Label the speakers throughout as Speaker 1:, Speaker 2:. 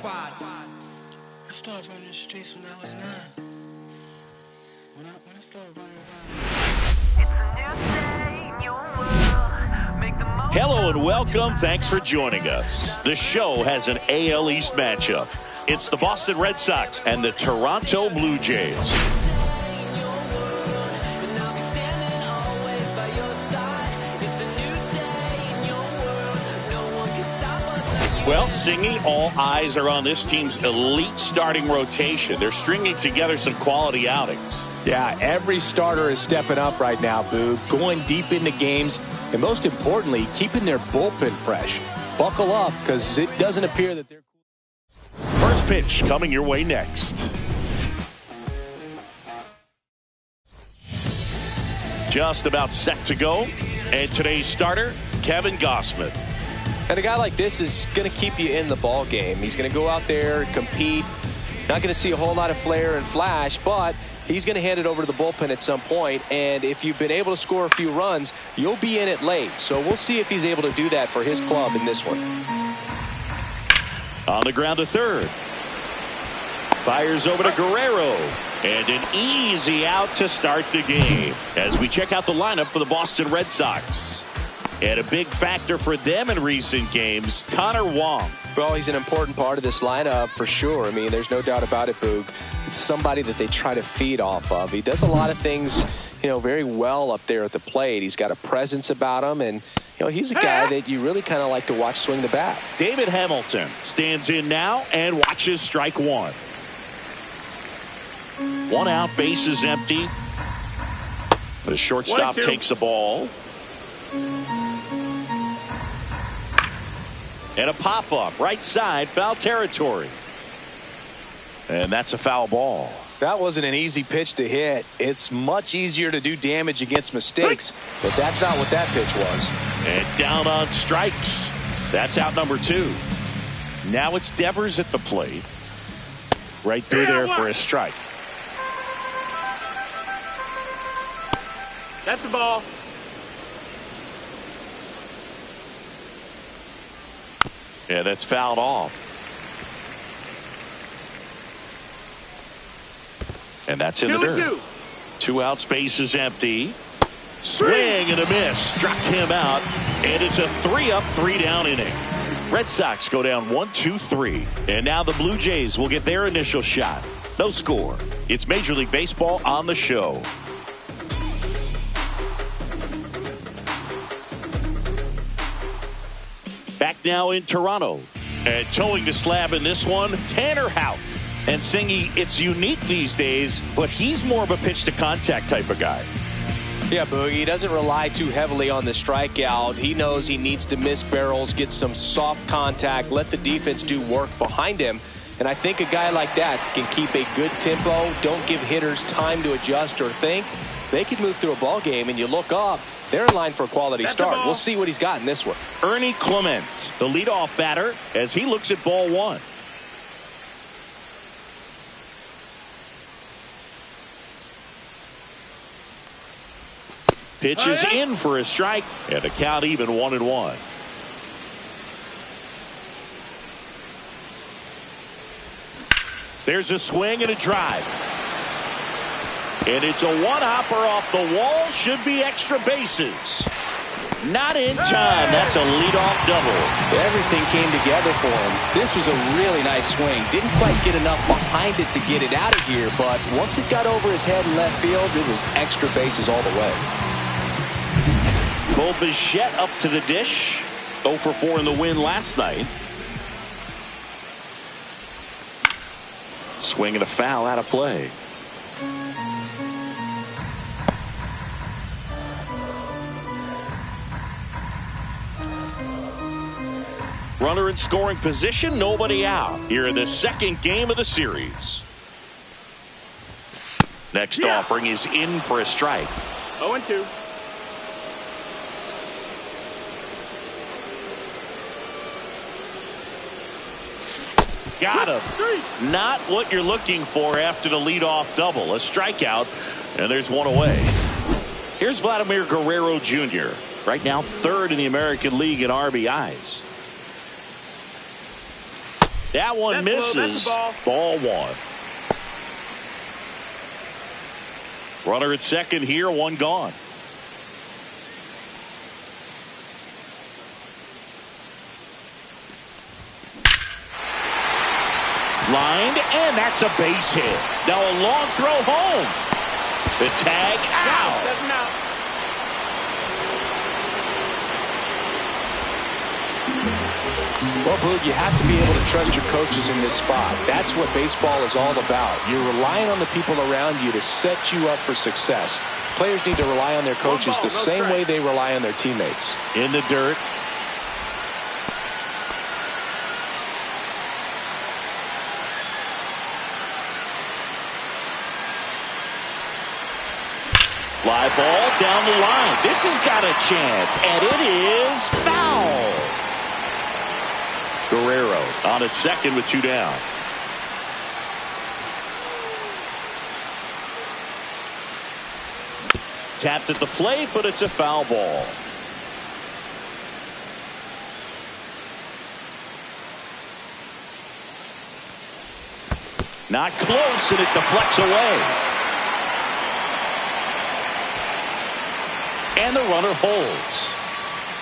Speaker 1: I started running the streets when I was 9. When I started running around.
Speaker 2: Hello and welcome. Thanks for joining us. The show has an AL East matchup. It's the Boston Red Sox and the Toronto Blue Jays. Well, singing, all eyes are on this team's elite starting rotation. They're stringing together some quality outings.
Speaker 3: Yeah, every starter is stepping up right now, Boog, going deep into games, and most importantly, keeping their bullpen fresh. Buckle up, because it doesn't appear that they're...
Speaker 2: First pitch coming your way next. Just about set to go, and today's starter, Kevin Gausman.
Speaker 3: And a guy like this is going to keep you in the ball game. He's going to go out there, compete. Not going to see a whole lot of flair and flash, but he's going to hand it over to the bullpen at some point. And if you've been able to score a few runs, you'll be in it late. So we'll see if he's able to do that for his club in this one.
Speaker 2: On the ground to third. Fires over to Guerrero. And an easy out to start the game as we check out the lineup for the Boston Red Sox. And a big factor for them in recent games, Connor Wong.
Speaker 3: Well, he's an important part of this lineup for sure. I mean, there's no doubt about it, Boog. It's somebody that they try to feed off of. He does a lot of things, very well up there at the plate. He's got a presence about him, and, he's a guy that you really kind of like to watch swing the bat.
Speaker 2: David Hamilton stands in now and watches strike one. One out, bases empty. The shortstop takes the ball. And a pop-up, right side, foul territory. And that's a foul ball.
Speaker 3: That wasn't an easy pitch to hit. It's much easier to do damage against mistakes, but that's not what that pitch was.
Speaker 2: And down on strikes. That's out number 2. Now it's Devers at the plate. Right through there for a strike.
Speaker 4: That's the ball.
Speaker 2: Yeah, that's fouled off. And that's in the dirt. 2 outs, base is empty. Swing and a miss. Struck him out. And it's a 3-up, 3-down inning. Red Sox go down 1-2-3. And now the Blue Jays will get their initial shot. No score. It's Major League Baseball on the show. Back now in Toronto. And towing the slab in this one, Tanner Houck. And Singy, it's unique these days, but he's more of a pitch-to-contact type of guy.
Speaker 3: Yeah, Boogie, he doesn't rely too heavily on the strikeout. He knows he needs to miss barrels, get some soft contact, let the defense do work behind him. And I think a guy like that can keep a good tempo, don't give hitters time to adjust or think. They can move through a ball game, and you look up, they're in line for a quality start. We'll see what he's got in this one.
Speaker 2: Ernie Clement, the leadoff batter, as he looks at ball one. Pitch is in for a strike, and the count even 1-1. There's a swing and a drive. And it's a one-hopper off the wall. Should be extra bases. Not in time. That's a leadoff double.
Speaker 3: Everything came together for him. This was a really nice swing. Didn't quite get enough behind it to get it out of here, but once it got over his head in left field, it was extra bases all the way.
Speaker 2: Bo Bichette up to the dish. 0 for 4 in the win last night. Swing and a foul out of play. Runner in scoring position, nobody out here in the second game of the series. Next offering is in for a strike.
Speaker 4: 0-2.
Speaker 2: Got him. Not what you're looking for after the leadoff double. A strikeout, and there's one away. Here's Vladimir Guerrero Jr. Right now, 3rd in the American League in RBIs. That one misses. Ball one. Runner at second here, one gone. Lined, and that's a base hit. Now a long throw home. The tag out.
Speaker 3: Well, Boog, you have to be able to trust your coaches in this spot. That's what baseball is all about. You're relying on the people around you to set you up for success. Players need to rely on their coaches the same way they rely on their teammates.
Speaker 2: In the dirt. Fly ball down the line. This has got a chance, and it is foul. Guerrero on at second with two down. Tapped at the plate, but it's a foul ball. Not close, and it deflects away. And the runner holds.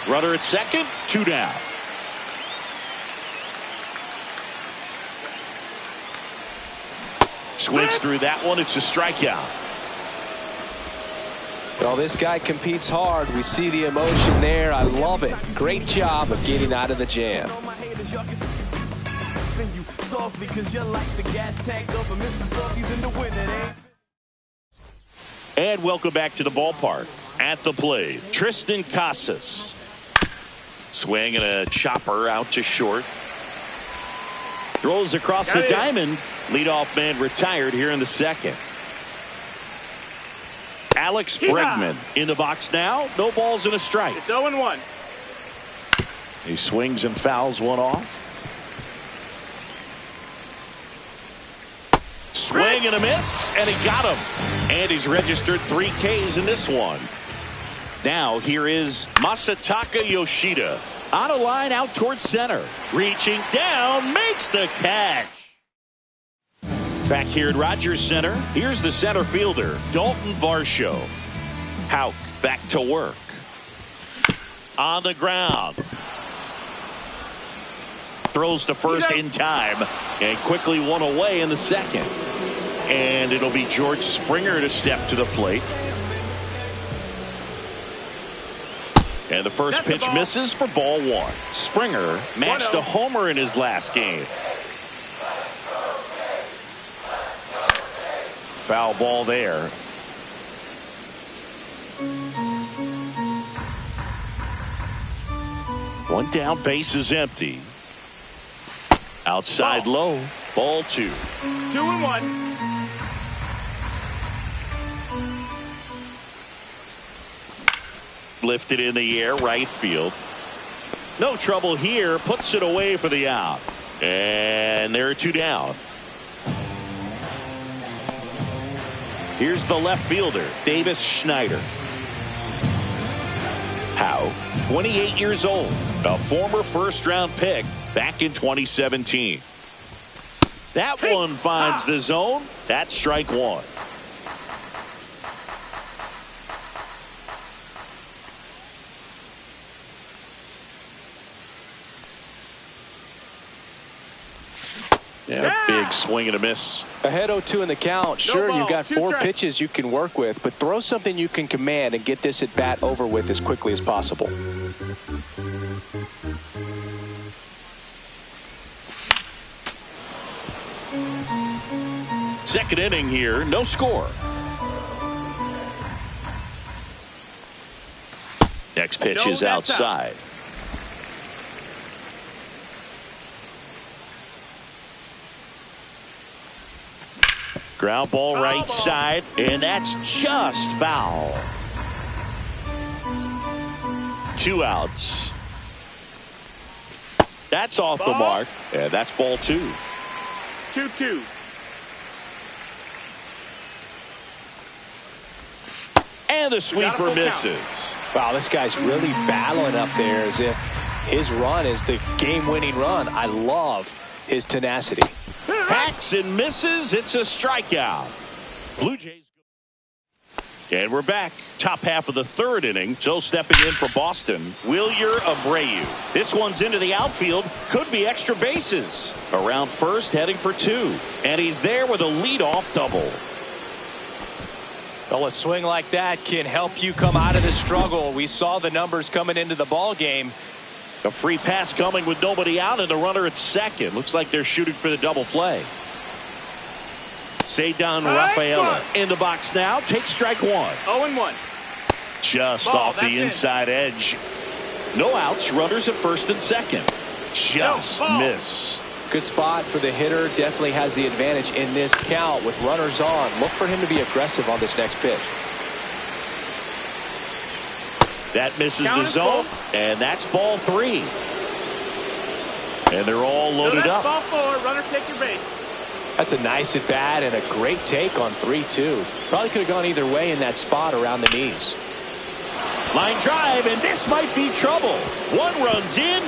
Speaker 2: Runner at second, two down. Swings through that one. It's a strikeout.
Speaker 3: Well, this guy competes hard. We see the emotion there. I love it. Great job of getting out of the jam.
Speaker 2: And welcome back to the ballpark. At the plate, Tristan Casas. Swing and a chopper out to short. Throws across the diamond. Leadoff man retired here in the second. Alex Bregman in the box now. No balls and a strike.
Speaker 4: It's 0-1.
Speaker 2: He swings and fouls one off. Swing and a miss, and he got him. And he's registered 3 Ks in this one. Now here is Masataka Yoshida. On a line out towards center. Reaching down, makes the catch. Back here at Rogers Center, here's the center fielder, Dalton Varsho. Houck back to work. On the ground. Throws to first in time, and quickly one away in the second. And it'll be George Springer to step to the plate. And the first pitch misses for ball one. Springer matched a homer in his last game. Foul ball there. One down, base is empty. Outside low, ball 2.
Speaker 4: 2-1.
Speaker 2: Lifted in the air, right field. No trouble here, puts it away for the out. And there are 2 down. Here's the left fielder, Davis Schneider. Howe, 28 years old, a former first-round pick back in 2017. That one finds the zone. That's strike one. Yeah, big swing and a miss.
Speaker 3: Ahead 0-2 in the count. Sure, you've got 4 pitches you can work with, but throw something you can command and get this at bat over with as quickly as possible.
Speaker 2: Second inning here, no score. Next pitch is outside. Ground ball right side, and that's just foul. 2 outs. That's off the mark, and that's ball 2.
Speaker 4: 2-2.
Speaker 2: And the sweeper misses.
Speaker 3: Wow, this guy's really battling up there as if his run is the game-winning run. I love his tenacity.
Speaker 2: Hacks and misses. It's a strikeout. Blue Jays. And we're back. Top half of the third inning. So stepping in for Boston, Wilyer Abreu. This one's into the outfield. Could be extra bases. Around first, heading for 2. And he's there with a leadoff double.
Speaker 3: Well, a swing like that can help you come out of the struggle. We saw the numbers coming into the ball game.
Speaker 2: A free pass coming with nobody out and the runner at second. Looks like they're shooting for the double play. Ceddanne Rafaela in the box now. Takes strike 1.
Speaker 4: 0-1.
Speaker 2: Just
Speaker 4: Ball,
Speaker 2: off the inside edge. No outs. Runners at first and second. Just missed.
Speaker 3: Good spot for the hitter. Definitely has the advantage in this count with runners on. Look for him to be aggressive on this next pitch.
Speaker 2: That misses the zone, and that's ball 3. And they're all loaded up.
Speaker 4: Ball 4. Runner, take your base.
Speaker 3: That's a nice at bat and a great take on 3-2. Probably could have gone either way in that spot around the knees.
Speaker 2: Line drive, and this might be trouble. 1 run's in.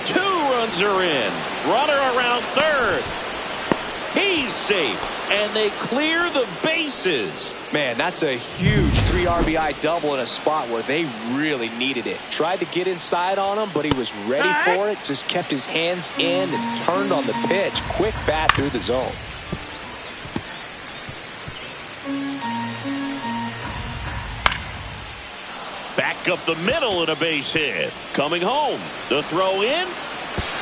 Speaker 2: 2 runs are in. Runner around third. He's safe, and they clear the bases.
Speaker 3: Man, that's a huge 3 RBI double in a spot where they really needed it. Tried to get inside on him, but he was ready for it. Just kept his hands in and turned on the pitch. Quick bat through the zone.
Speaker 2: Back up the middle and a base hit. Coming home. The throw in.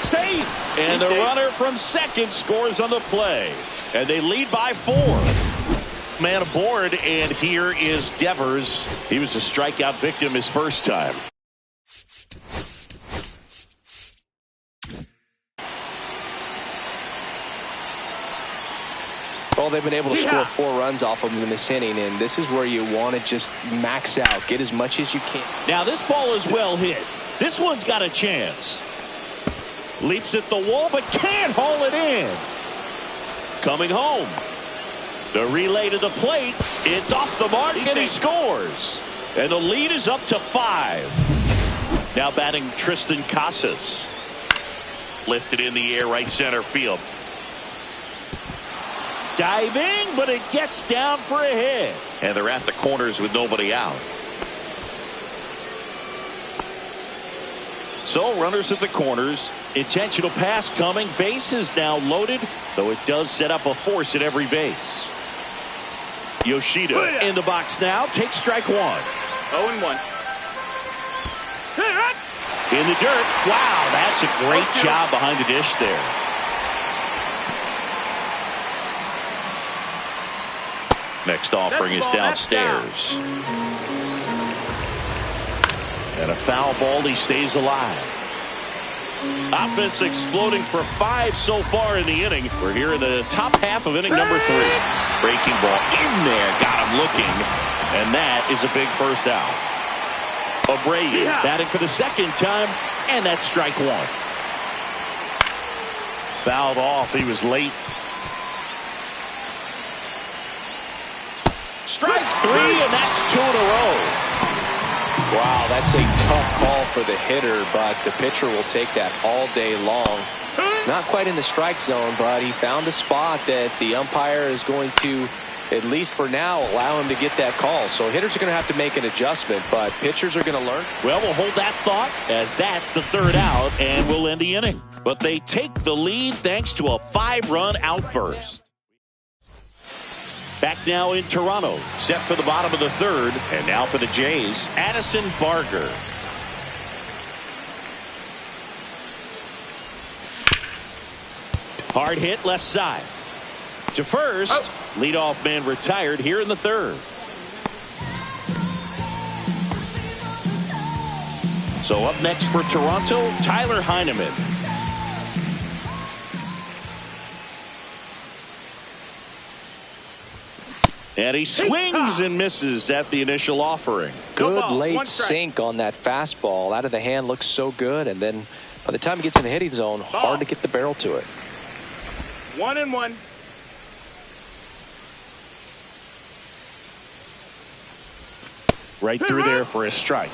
Speaker 2: Safe. And the runner from second scores on the play. And they lead by 4. Man aboard, and here is Devers. He was a strikeout victim his first time.
Speaker 3: Well, they've been able to score 4 runs off of him in this inning, and this is where you want to just max out. Get as much as you can.
Speaker 2: Now, this ball is well hit. This one's got a chance. Leaps at the wall, but can't haul it in. Coming home. The relay to the plate. It's off the mark, and he scores. And the lead is up to 5. Now batting Tristan Casas. Lifted in the air, right center field. Diving, but it gets down for a hit. And they're at the corners with nobody out. So runners at the corners. Intentional pass coming. Base is now loaded, though it does set up a force at every base. Yoshida in the box now. Takes strike 1.
Speaker 4: 0-1.
Speaker 2: In the dirt. Wow, that's a great job behind the dish there. Next offering is downstairs. And a foul ball. He stays alive. Offense exploding for 5 so far in the inning. We're here in the top half of inning number 3. Breaking ball in there. Got him looking. And that is a big first out. Abreu batting for the second time. And that's strike 1. Fouled off. He was late. Strike 3, and that's 2 in a row.
Speaker 3: Wow, that's a tough call for the hitter, but the pitcher will take that all day long. Not quite in the strike zone, but he found a spot that the umpire is going to, at least for now, allow him to get that call. So hitters are going to have to make an adjustment, but pitchers are going to learn.
Speaker 2: Well, we'll hold that thought as that's the 3rd out, and we'll end the inning. But they take the lead thanks to a 5-run outburst. Back now in Toronto, set for the bottom of the 3rd, and now for the Jays, Addison Barger. Hard hit left side. To first, leadoff man retired here in the 3rd. So up next for Toronto, Tyler Heineman. And he swings and misses at the initial offering.
Speaker 3: Good late sink on that fastball. Out of the hand, looks so good. And then by the time he gets in the hitting zone, hard to get the barrel to it.
Speaker 4: 1-1.
Speaker 2: Right through there for a strike.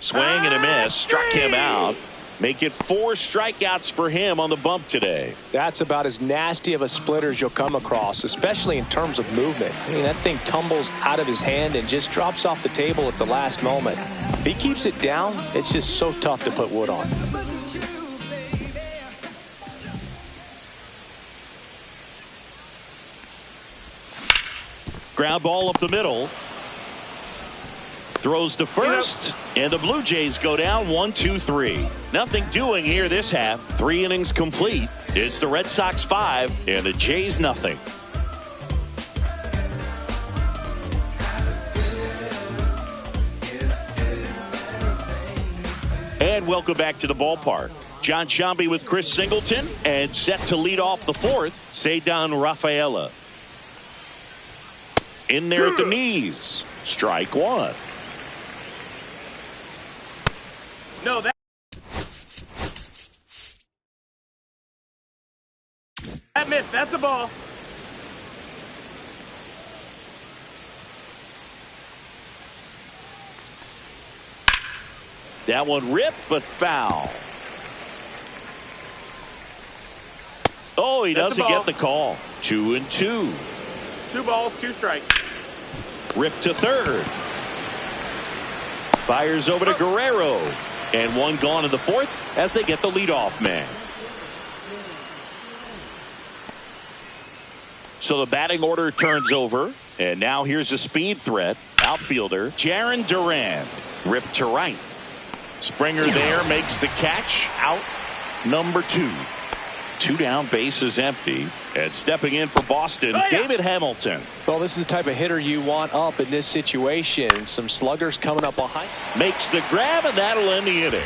Speaker 2: Swing and a miss. Struck him out. Make it 4 strikeouts for him on the bump today.
Speaker 3: That's about as nasty of a splitter as you'll come across, especially in terms of movement. I mean, that thing tumbles out of his hand and just drops off the table at the last moment. If he keeps it down, it's just so tough to put wood on.
Speaker 2: Ground ball up the middle. Throws to first, and the Blue Jays go down 1-2-3. Nothing doing here this half. 3 innings complete. It's the Red Sox 5 and the Jays nothing. And welcome back to the ballpark. John Sciambi with Chris Singleton, and set to lead off the 4th, Ceddanne Rafaela. In there at the knees. Strike 1.
Speaker 4: No, that missed. That's a ball.
Speaker 2: That one ripped, but foul. Oh, he doesn't get the call. 2-2.
Speaker 4: 2 balls, 2 strikes.
Speaker 2: Ripped to third. Fires over to Guerrero. And 1 gone in the 4th as they get the leadoff man. So the batting order turns over. And now here's a speed threat. Outfielder Jarren Duran. Ripped to right. Springer there makes the catch. Out number 2. 2 down, bases empty. And stepping in for Boston, David Hamilton.
Speaker 3: Well, this is the type of hitter you want up in this situation. Some sluggers coming up behind.
Speaker 2: Makes the grab, and that'll end the inning.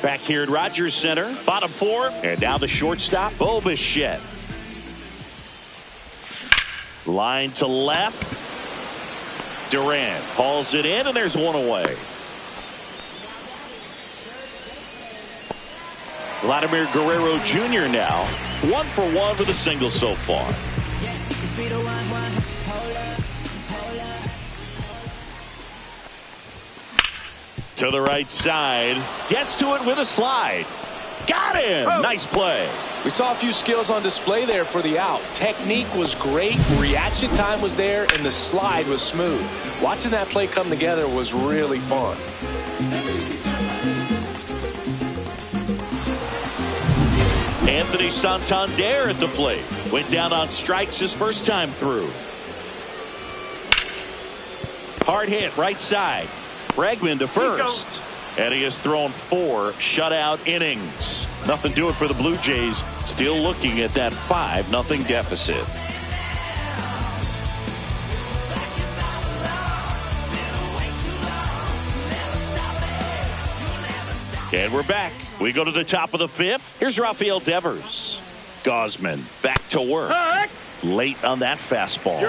Speaker 2: Back here at Rogers Center, bottom 4, and now the shortstop, Bo Bichette. Line to left. Duran hauls it in, and there's 1 away. Vladimir Guerrero Jr. now 1 for 1 with a single so far. To the right side, gets to it with a slide. Got him. Nice play.
Speaker 3: We saw a few skills on display there for the out. Technique was great, reaction time was there, and the slide was smooth. Watching that play come together was really fun.
Speaker 2: Anthony Santander at the plate. Went down on strikes his first time through. Hard hit right side. Bregman to first. And he has thrown 4 shutout innings. Nothing doing for the Blue Jays. Still looking at that 5-0 deficit. And we're back. We go to the top of the 5th. Here's Rafael Devers. Gosman back to work. Late on that fastball.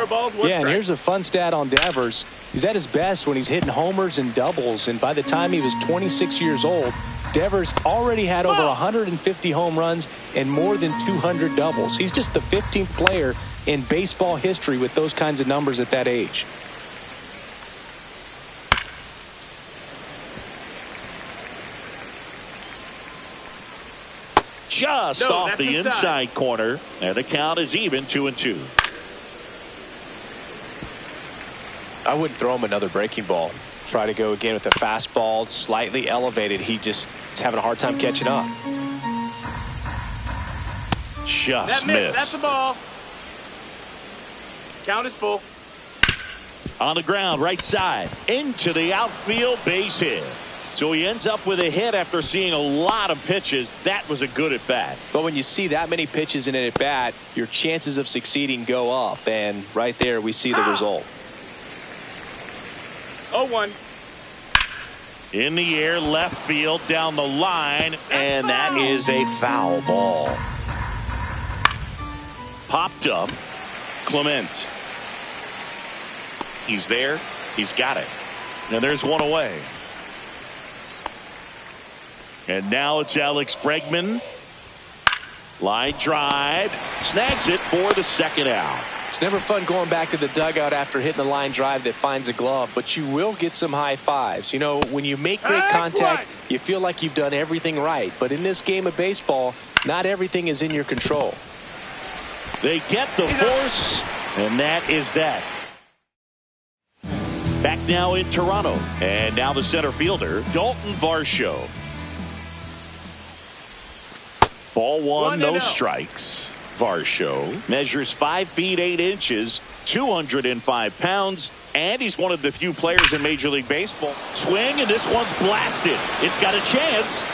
Speaker 3: Yeah, and here's a fun stat on Devers. He's at his best when he's hitting homers and doubles. And by the time he was 26 years old, Devers already had over 150 home runs and more than 200 doubles. He's just the 15th player in baseball history with those kinds of numbers at that age.
Speaker 2: Just off the inside corner, and the count is even 2-2.
Speaker 3: I wouldn't throw him another breaking ball. Try to go again with the fastball, slightly elevated. He just is having a hard time catching up.
Speaker 2: Just missed.
Speaker 4: That's a ball. Count is full.
Speaker 2: On the ground, right side, into the outfield, base hit. So he ends up with a hit after seeing a lot of pitches. That was a good at bat.
Speaker 3: But when you see that many pitches in an at bat, your chances of succeeding go up. And right there, we see the result.
Speaker 4: 0-1.
Speaker 2: In the air, left field, down the line, and that is a foul ball. Popped up. Clement. He's there. He's got it. Now there's 1 away. And now it's Alex Bregman. Line drive. Snags it for the 2nd out.
Speaker 3: It's never fun going back to the dugout after hitting a line drive that finds a glove, but you will get some high fives. You know, when you make great contact, you feel like you've done everything right. But in this game of baseball, not everything is in your control.
Speaker 2: They get the force, and that is that. Back now in Toronto, and now the center fielder, Dalton Varsho. Ball one, no strikes. Varsho measures 5 feet 8 inches, 205 pounds, and he's one of the few players in Major League Baseball. Swing, and this one's blasted. It's got a chance.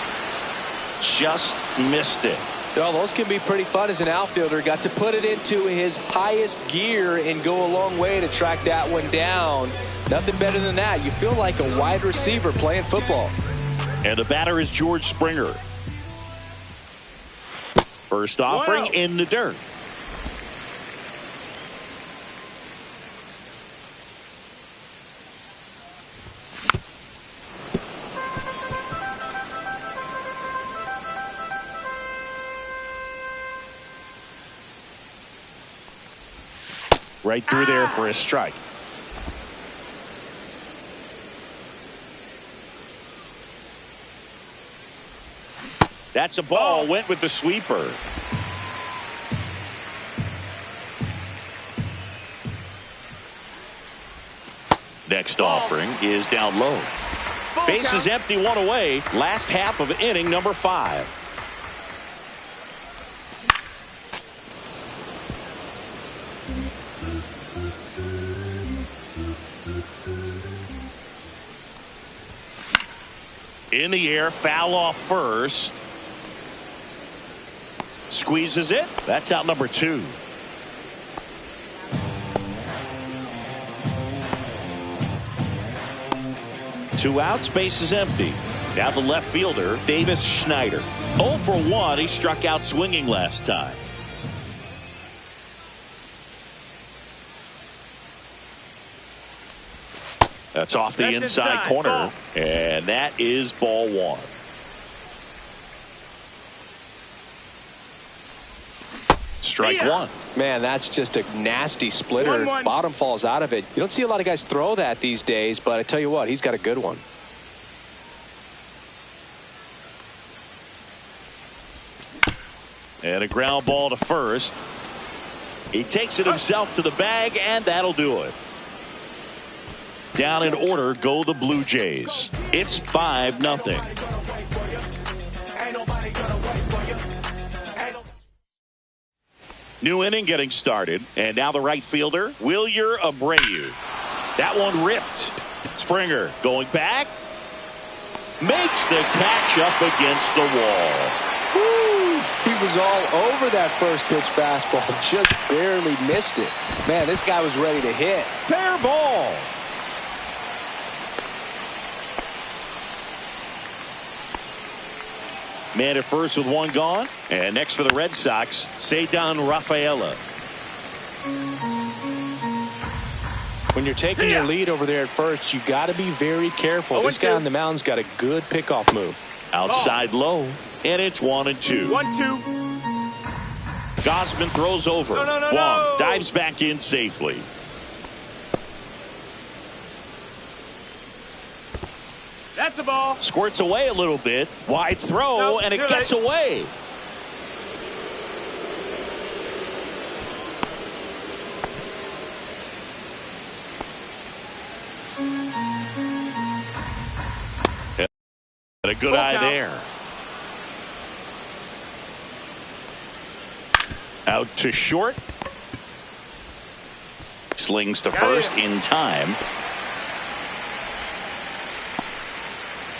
Speaker 2: Just missed it.
Speaker 3: Well, those can be pretty fun as an outfielder. Got to put it into his highest gear and go a long way to track that one down. Nothing better than that. You feel like a wide receiver playing football.
Speaker 2: And the batter is George Springer. First offering in the dirt. Right through there for a strike. That's a ball. Went with the sweeper. Next offering is down low. Base is empty, one away. Last half of inning number 5. In the air, foul off first. Squeezes it. That's out number 2. Two outs, base is empty. Now the left fielder, Davis Schneider. 0 for 1. He struck out swinging last time. That's off the inside corner. And that is ball 1. Strike 1.
Speaker 3: Man, that's just a nasty splitter. Bottom falls out of it. You don't see a lot of guys throw that these days, but I tell you what, he's got a good one.
Speaker 2: And a ground ball to first. He takes it himself to the bag, and that'll do it. Down in order go the Blue Jays. It's 5-0. New inning getting started, and now the right fielder, Wilyer Abreu. That one ripped. Springer going back. Makes the catch up against the wall.
Speaker 3: Woo! He was all over that first pitch fastball, just barely missed it. Man, this guy was ready to hit.
Speaker 2: Fair ball. Man at first with one gone. And next for the Red Sox, Ceddanne Rafaela.
Speaker 3: When you're taking your lead over there at first, you got to be very careful. This guy on the mound's got a good pickoff move.
Speaker 2: Outside low, and it's 1-2.
Speaker 4: 1-2.
Speaker 2: Gausman throws over. Wong dives back in safely.
Speaker 4: That's a ball.
Speaker 2: Squirts away a little bit. Wide throw, and it gets away. And a good eye there. Out to short. Slings to first in time.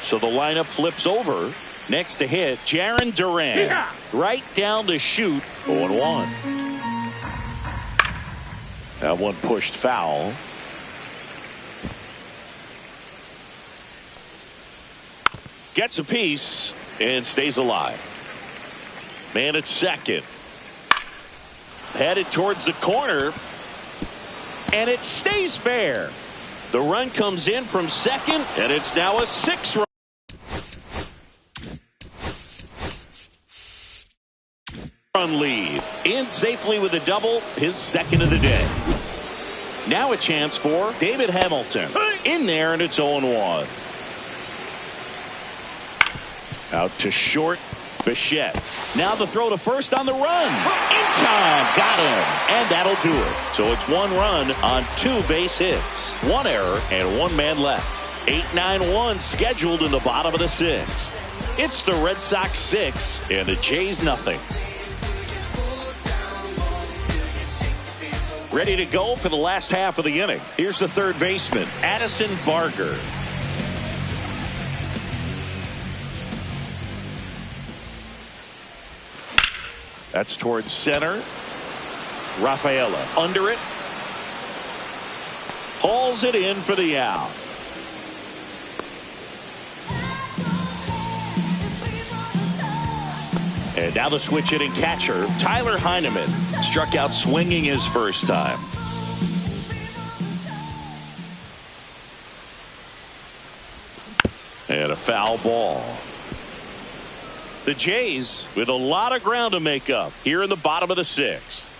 Speaker 2: So the lineup flips over. Next to hit, Jarren Duran. Right down to shoot. 0-1. That one pushed foul. Gets a piece and stays alive. Man at second. Headed towards the corner. And it stays fair. The run comes in from second, and it's now a 6-run. Run lead. In safely with a double, his second of the day. Now a chance for David Hamilton. In there, and it's 0-1. Out to short, Bichette. Now the throw to first on the run. In time, got him, and that'll do it. So it's 1 run on 2 base hits. 1 error and 1 man left. 8-9-1 scheduled in the bottom of the 6th. It's the Red Sox 6 and the Jays nothing. Ready to go for the last half of the inning. Here's the third baseman, Addison Barger. That's towards center. Rafaela under it. Hauls it in for the out. And now the switch hitting catcher, Tyler Heineman, struck out swinging his first time. And a foul ball. The Jays with a lot of ground to make up here in the bottom of the 6th.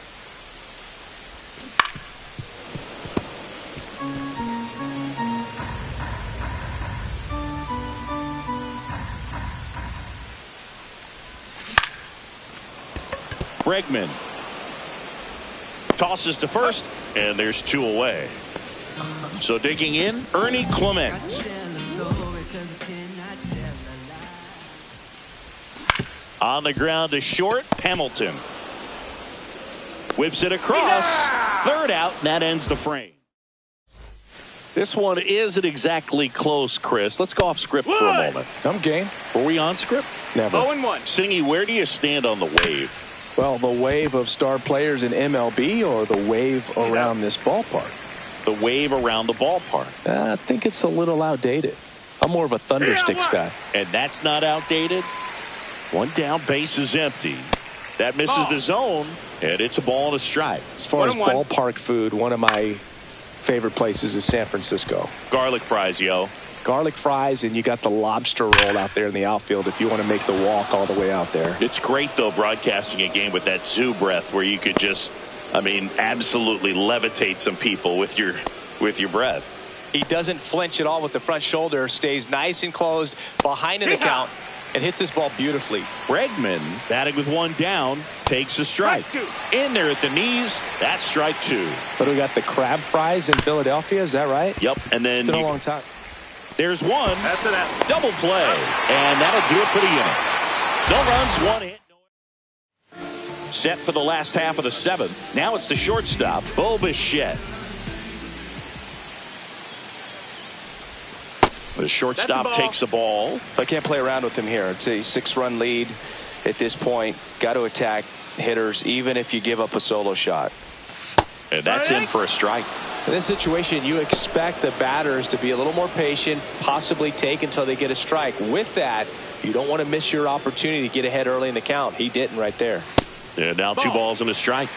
Speaker 2: Bregman tosses to first, and there's 2 away. So digging in, Ernie Clement. On the ground to short, Hamilton. Whips it across. Third out, and that ends the frame. This one isn't exactly close, Chris. Let's go off script for a moment.
Speaker 3: I'm game.
Speaker 2: Were we on script?
Speaker 3: Never.
Speaker 4: 0-1.
Speaker 2: Singy, where do you stand on the wave?
Speaker 3: Well, the wave of star players in MLB or the wave around this ballpark?
Speaker 2: The wave around the ballpark.
Speaker 3: I think it's a little outdated. I'm more of a Thundersticks guy.
Speaker 2: And that's not outdated. 1 down, base is empty. That misses the zone, and it's a ball and a strike.
Speaker 3: As far as ballpark food, one of my favorite places is San Francisco.
Speaker 2: Garlic fries, yo.
Speaker 3: Garlic fries, and you got the lobster roll out there in the outfield if you want to make the walk all the way out there.
Speaker 2: It's great, though, broadcasting a game with that zoo breath where you could just, absolutely levitate some people with your breath.
Speaker 3: He doesn't flinch at all with the front shoulder, stays nice and closed behind in the count, and hits this ball beautifully.
Speaker 2: Bregman, batting with 1 down, takes a strike. In there at the knees, that's strike 2.
Speaker 3: But we got the crab fries in Philadelphia, is that right?
Speaker 2: Yep, and then
Speaker 3: it's been a long time.
Speaker 2: There's 1.
Speaker 4: That's it.
Speaker 2: Double play, and that'll do it for the inning. No runs, 1 hit. Set for the last half of the 7th. Now it's the shortstop, Bo Bichette. The shortstop takes the ball.
Speaker 3: I can't play around with him here. It's a 6-run lead at this point. Got to attack hitters, even if you give up a solo shot.
Speaker 2: And that's in for a strike.
Speaker 3: In this situation, you expect the batters to be a little more patient, possibly take until they get a strike. With that, you don't want to miss your opportunity to get ahead early in the count. He didn't right there.
Speaker 2: And now 2 balls and a strike.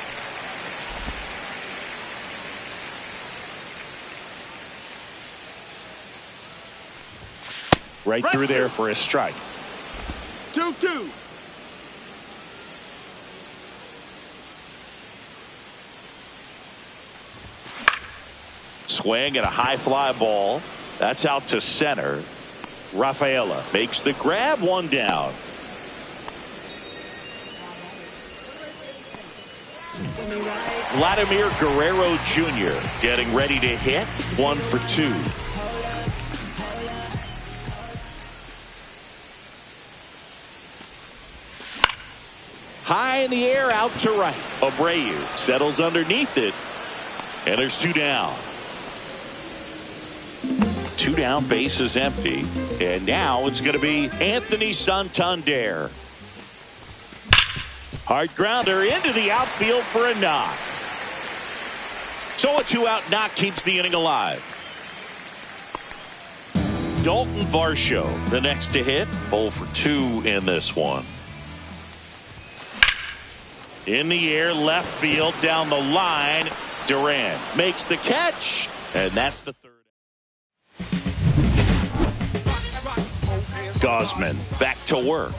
Speaker 2: Right through there for a strike.
Speaker 4: 2-2.
Speaker 2: Swing and a high fly ball. That's out to center. Rafaela makes the grab, 1 down. Vladimir Guerrero Jr. getting ready to hit. 1 for 2. High in the air, out to right. Abreu settles underneath it, and there's 2 down. 2 down, base is empty, and now it's going to be Anthony Santander. Hard grounder into the outfield for a knock. So a 2-out knock keeps the inning alive. Dalton Varsho, the next to hit, 0 for 2 in this one. In the air, left field, down the line. Duran makes the catch, and that's the 3rd. Gosman back to work,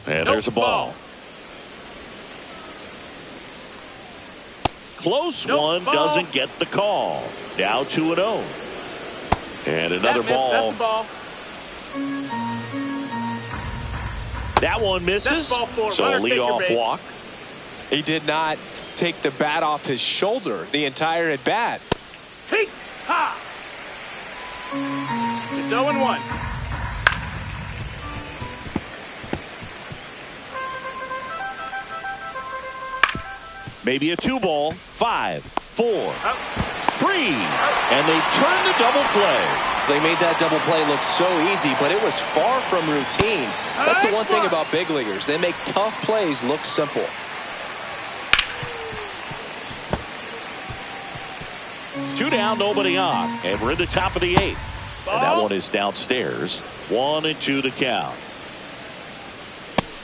Speaker 2: and there's a ball. Close one, doesn't get the call. Now 2-0. And another ball.
Speaker 4: That's a ball.
Speaker 2: That one misses. So leadoff walk.
Speaker 3: He did not take the bat off his shoulder the entire at bat.
Speaker 4: Hey, ha! It's 0-1.
Speaker 2: Maybe a 2-ball. 5, 4, 3. And they turn the double play.
Speaker 3: They made that double play look so easy, but it was far from routine. That's the one thing about big leaguers. They make tough plays look simple.
Speaker 2: Two down, nobody on. And we're in the top of the 8th. And that one is downstairs. 1-2 to count.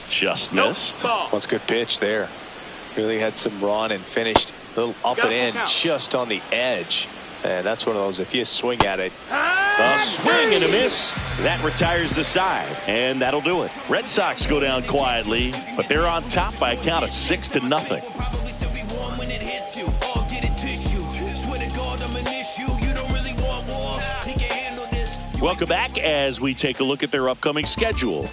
Speaker 2: Just missed.
Speaker 3: That's a good pitch there. Really had some run and finished a little up and in just on the edge. And that's one of those, if you swing at it.
Speaker 2: A swing and a miss. That retires the side. And that'll do it. Red Sox go down quietly, but they're on top by a count of 6-0. Welcome back as we take a look at their upcoming schedule.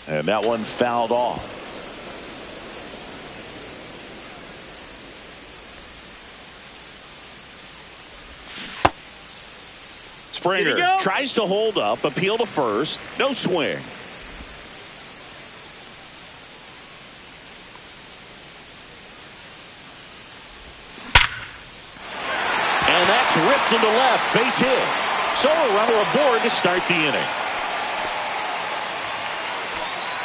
Speaker 2: And that one fouled off. Springer tries to hold up, appeal to first, no swing. And that's ripped into left, base hit. So a runner aboard to start the inning.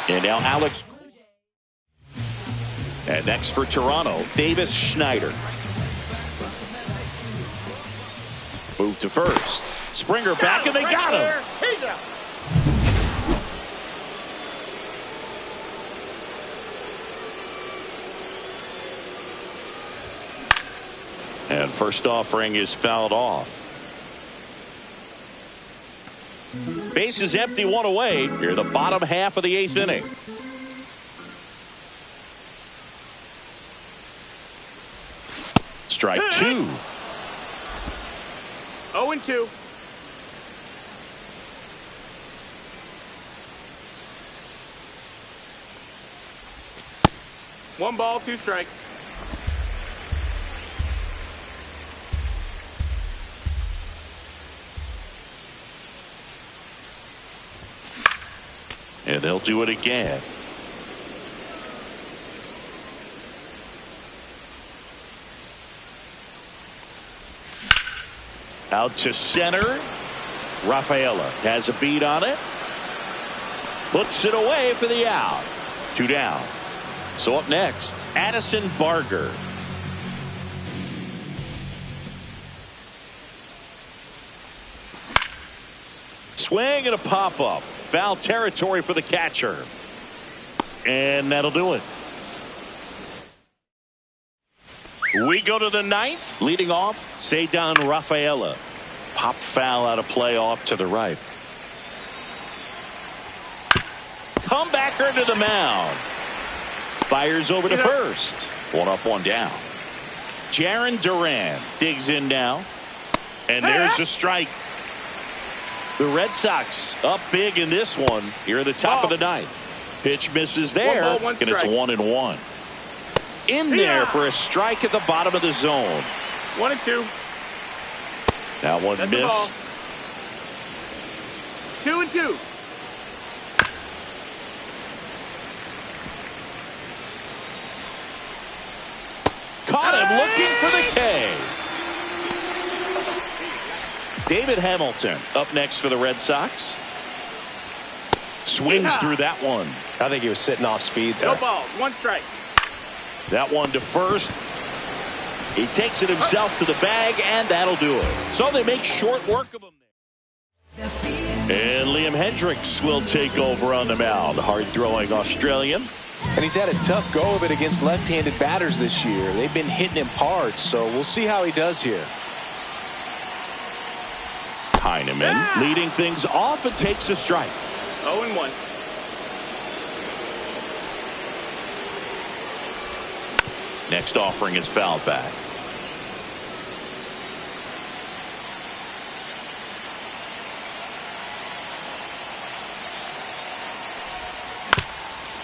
Speaker 2: And now Alex. And next for Toronto, Davis Schneider. Move to first. Springer back, and they got him. And first offering is fouled off. Base is empty, one away. Here the bottom half of the 8th inning. Strike 2.
Speaker 4: 0-2. One ball, 2 strikes.
Speaker 2: And they'll do it again. Out to center. Rafaela has a beat on it. Puts it away for the out. 2 down. So up next, Addison Barger. Swing and a pop-up. Foul territory for the catcher. And that'll do it. We go to the 9th. Leading off, Ceddanne Rafaela. Pop foul out of play off to the right. Comebacker to the mound. Fires over to first. 1 up, 1 down. Jarren Duran digs in now. And there's a strike. The Red Sox up big in this one here at the top of the 9th. Pitch misses there, and it's 1-1. In there for a strike at the bottom of the zone.
Speaker 4: 1-2.
Speaker 2: That one missed.
Speaker 4: 2-2.
Speaker 2: Caught him looking for the K. David Hamilton up next for the Red Sox. Swings through that one.
Speaker 3: I think he was sitting off speed there.
Speaker 4: No balls, 1 strike.
Speaker 2: That one to first. He takes it himself to the bag, and that'll do it. So they make short work of him there. And Leon Liam Hendricks will take over on the mound. Hard-throwing Australian.
Speaker 3: And he's had a tough go of it against left-handed batters this year. They've been hitting him hard, so we'll see how he does here.
Speaker 2: Heineman leading things off and takes a strike.
Speaker 4: 0-1.
Speaker 2: Next offering is fouled back.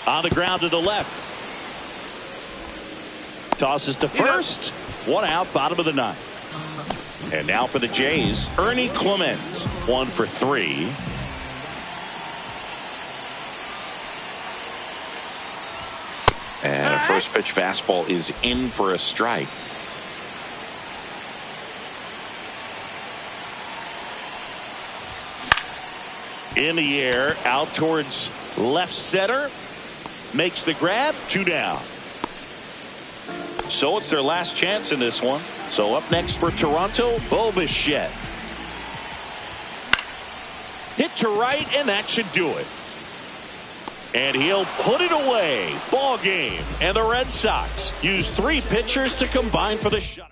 Speaker 2: On the ground to the left. Tosses to first. One out, bottom of the ninth. And now for the Jays, Ernie Clement. 1 for 3. And a first pitch fastball is in for a strike. In the air, out towards left center. Makes the grab, 2 down. So it's their last chance in this one. So up next for Toronto, Bo Bichette. Hit to right, and that should do it. And he'll put it away. Ball game. And the Red Sox use 3 pitchers to combine for the shutout.